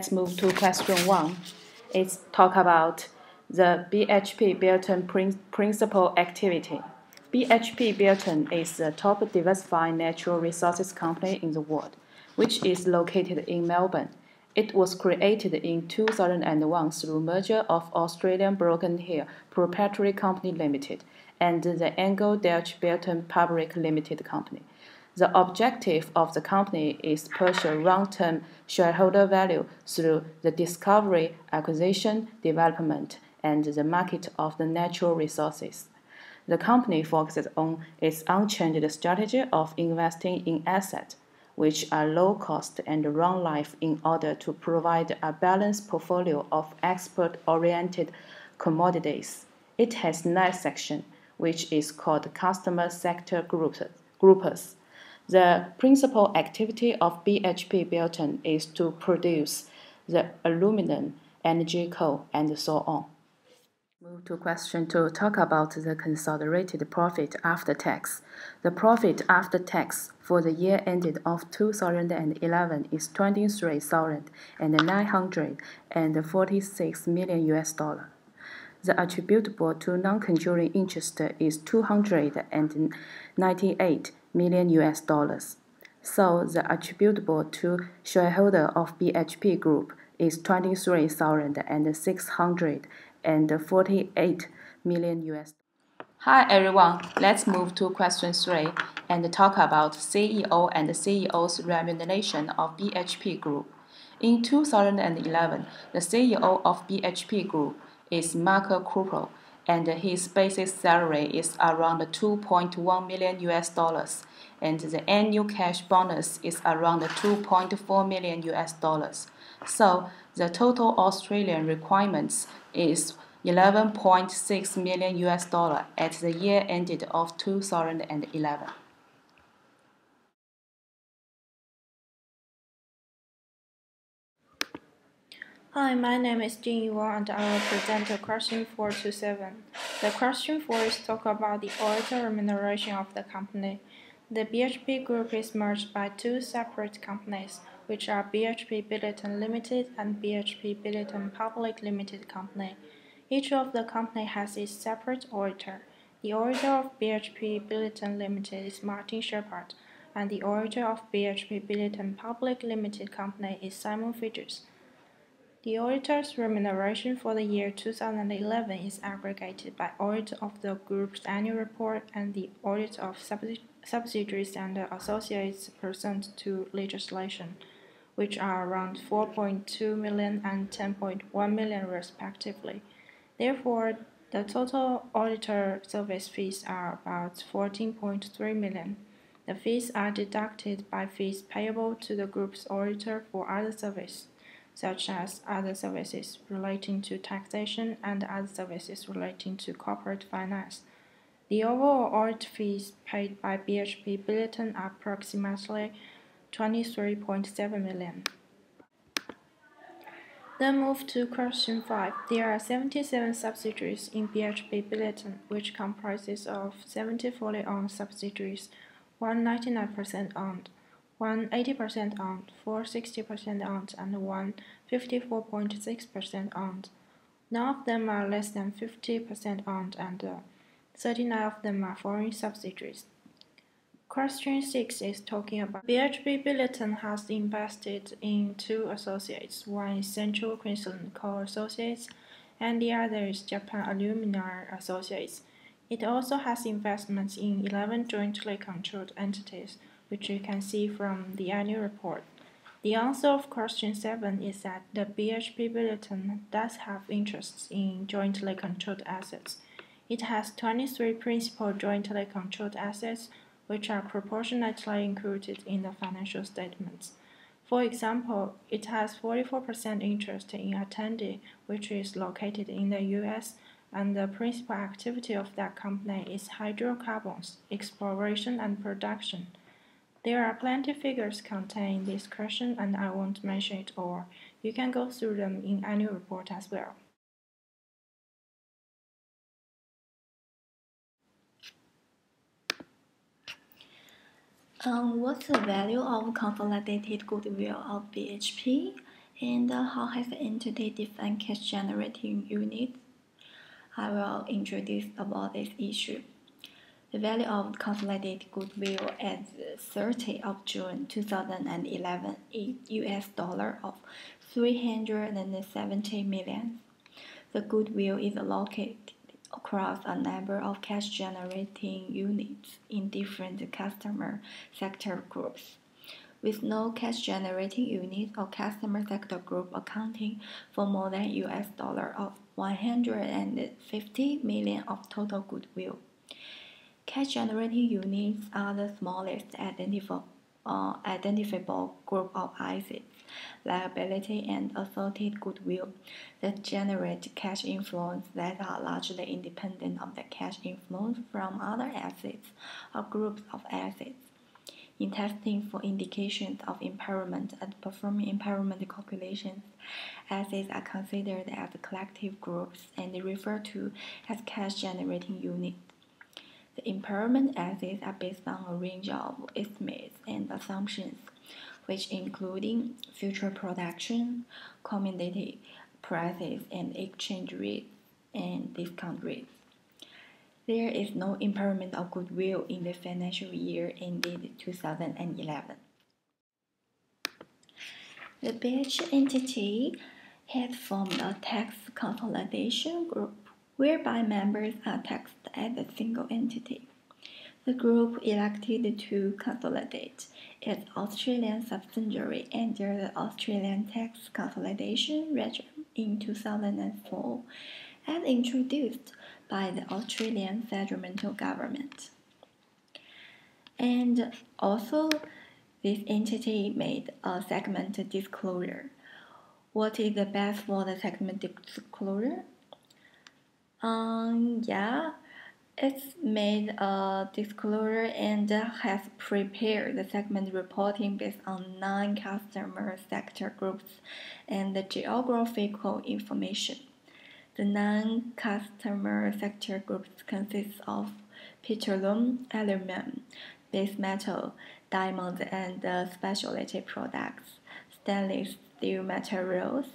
let's move to question 1. It's talk about the BHP Billiton principal activity. BHP Billiton is the top diversified natural resources company in the world, which is located in Melbourne. It was created in 2001 through merger of Australian Broken Hill Proprietary Company Limited and the Anglo-Dutch Billiton Public Limited Company. The objective of the company is pursue long-term shareholder value through the discovery, acquisition, development, and the market of the natural resources. The company focuses on its unchanged strategy of investing in assets, which are low cost and long life in order to provide a balanced portfolio of export-oriented commodities. It has 9 sections, which is called customer sector groups. The principal activity of BHP Billiton is to produce the aluminum, energy, coal, and so on. Move to question 2. Talk about the consolidated profit after tax. The profit after tax for the year ended of 2011 is $23,946 million. The attributable to non-controlling interest is $298 million. So the attributable to shareholder of BHP Group is $23,648 million. Hi everyone, let's move to question 3 and talk about CEO and CEO's remuneration of BHP Group. In 2011, the CEO of BHP Group is Marco Cooper, and his basic salary is around $2.1 million, and the annual cash bonus is around $2.4 million. So the total Australian requirements is $11.6 million at the year ended of 2011. Hi, my name is JINGYI and I will present the question 4 to 7. The question 4 is talk about the auditor remuneration of the company. The BHP Group is merged by 2 separate companies, which are BHP Billiton Limited and BHP Billiton Public Limited Company. Each of the company has its separate auditor. The auditor of BHP Billiton Limited is Martin Shepard, and the auditor of BHP Billiton Public Limited Company is Simon Fidges. The auditor's remuneration for the year 2011 is aggregated by audit of the group's annual report and the audit of subsidiaries and associates pursuant to legislation, which are around 4.2 million and 10.1 million respectively. Therefore, the total auditor service fees are about 14.3 million. The fees are deducted by fees payable to the group's auditor for other services, such as other services relating to taxation and other services relating to corporate finance. The overall audit fees paid by BHP Billiton are approximately 23.7 million. Then move to question 5. There are 77 subsidiaries in BHP Billiton, which comprises of 70 fully owned subsidiaries, 1 99% owned, 1 80% owned, 4 60% owned, and 1 54.6% owned. None of them are less than 50% owned, and 39 of them are foreign subsidiaries. Question 6 is talking about BHP Billiton has invested in 2 associates. One is Central Queensland Coal Associates, and the other is Japan Alumina Associates. It also has investments in 11 jointly controlled entities, which you can see from the annual report. The answer of question 7 is that the BHP Billiton does have interests in jointly controlled assets. It has 23 principal jointly controlled assets, which are proportionately included in the financial statements. For example, it has 44% interest in Attendee, which is located in the US, and the principal activity of that company is hydrocarbons, exploration and production. There are plenty of figures contained in this question, and I won't mention it all. You can go through them in annual report as well. What's the value of consolidated goodwill of BHP? And how has the entity defined cash generating units? I will introduce about this issue. The value of consolidated goodwill at the 30th of June 2011 is US dollar of 370 million. The goodwill is allocated across a number of cash generating units in different customer sector groups, with no cash generating unit or customer sector group accounting for more than US dollar of 150 million of total goodwill. Cash generating units are the smallest identifiable group of assets, liability, and associated goodwill that generate cash inflows that are largely independent of the cash inflows from other assets or groups of assets. In testing for indications of impairment and performing impairment calculations, assets are considered as collective groups and referred to as cash generating units. The impairment assets are based on a range of estimates and assumptions, which including future production, commodity prices, and exchange rates and discount rates. There is no impairment of goodwill in the financial year ended 2011. The BH entity has formed a tax consolidation group whereby members are taxed as a single entity. The group elected to consolidate its Australian subsidiary under the Australian tax consolidation regime in 2004, as introduced by the Australian federal government. And also, this entity made a segment disclosure. What is the best for the segment disclosure? It's made a disclosure and has prepared the segment reporting based on non-customer sector groups and the geographical information. The non-customer sector groups consist of petroleum, aluminum, base metal, diamonds and specialty products, stainless steel materials,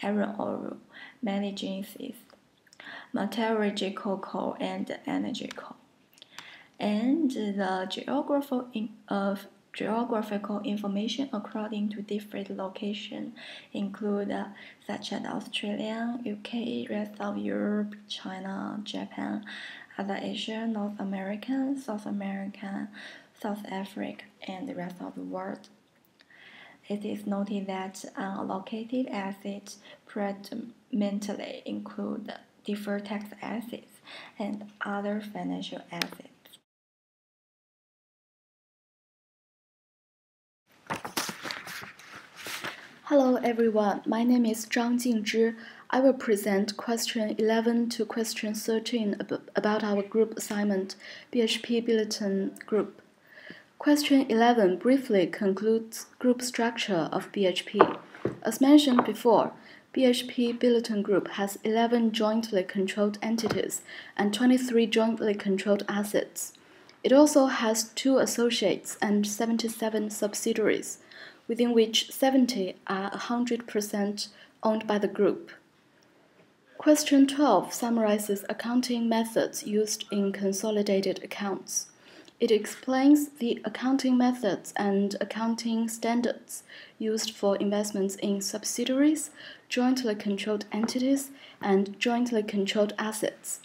iron ore, manganese, metallurgical coal, and energy coal. And the geographical information according to different locations include such as Australia, UK, rest of Europe, China, Japan, other Asia, North America, South America, South Africa, and the rest of the world. It is noted that unallocated assets predominantly include deferred tax assets and other financial assets. Hello everyone, my name is Zhang Jingyii. I will present question 11 to question 13 about our group assignment, BHP Billiton Group. Question 11 briefly concludes group structure of BHP. As mentioned before, BHP Billiton Group has 11 jointly controlled entities and 23 jointly controlled assets. It also has 2 associates and 77 subsidiaries, within which 70 are 100% owned by the group. Question 12 summarizes accounting methods used in consolidated accounts. It explains the accounting methods and accounting standards used for investments in subsidiaries, jointly controlled entities, and jointly controlled assets.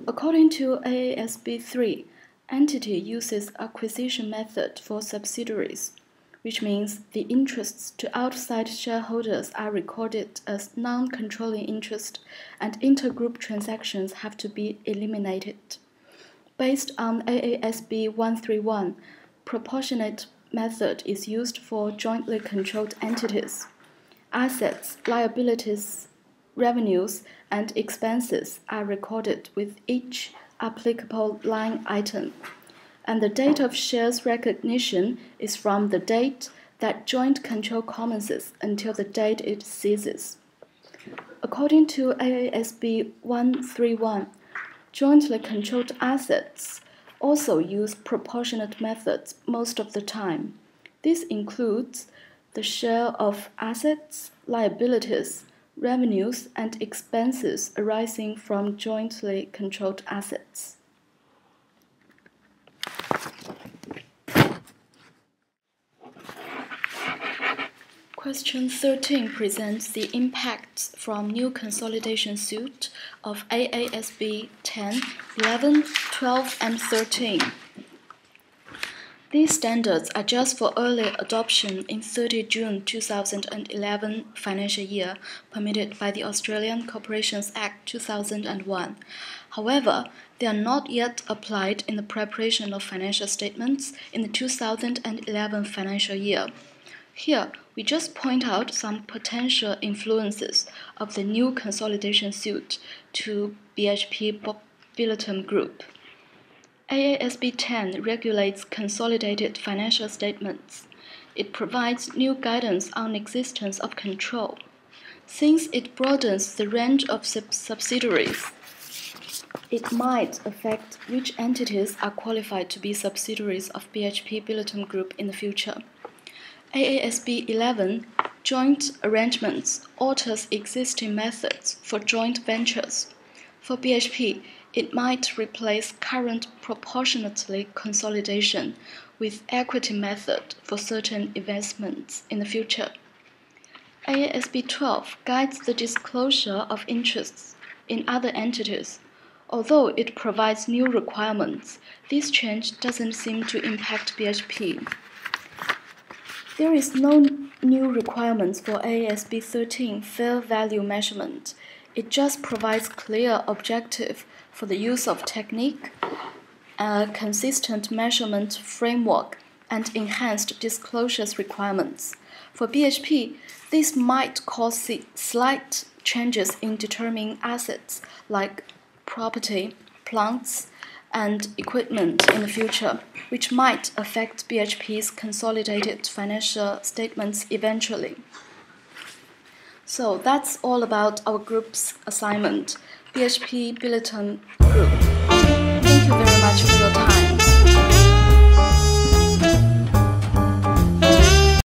According to AASB 3, entity uses acquisition method for subsidiaries, which means the interests to outside shareholders are recorded as non-controlling interest and intergroup transactions have to be eliminated. Based on AASB 131, proportionate method is used for jointly controlled entities. Assets, liabilities, revenues, and expenses are recorded with each applicable line item, and the date of shares recognition is from the date that joint control commences until the date it ceases. According to AASB 131, jointly controlled assets also use proportionate methods most of the time. This includes the share of assets, liabilities, revenues, and expenses arising from jointly controlled assets. Question 13 presents the impacts from new consolidation suit of AASB 10, 11, 12, and 13. These standards are just for early adoption in 30 June 2011 financial year, permitted by the Australian Corporations Act 2001. However, they are not yet applied in the preparation of financial statements in the 2011 financial year. Here, we just point out some potential influences of the new consolidation suit to BHP-Billiton Group. AASB 10 regulates consolidated financial statements. It provides new guidance on existence of control. Since it broadens the range of subsidiaries, it might affect which entities are qualified to be subsidiaries of BHP-Billiton Group in the future. AASB 11, Joint Arrangements, alters existing methods for joint ventures. For BHP, it might replace current proportionately consolidation with equity method for certain investments in the future. AASB 12 guides the disclosure of interests in other entities. Although it provides new requirements, this change doesn't seem to impact BHP. There is no new requirements for AASB 13 fair value measurement. It just provides clear objective for the use of technique, a consistent measurement framework, and enhanced disclosures requirements. For BHP, this might cause slight changes in determining assets like property, plants, and equipment in the future, which might affect BHP's consolidated financial statements eventually. So that's all about our group's assignment, BHP Billiton Group.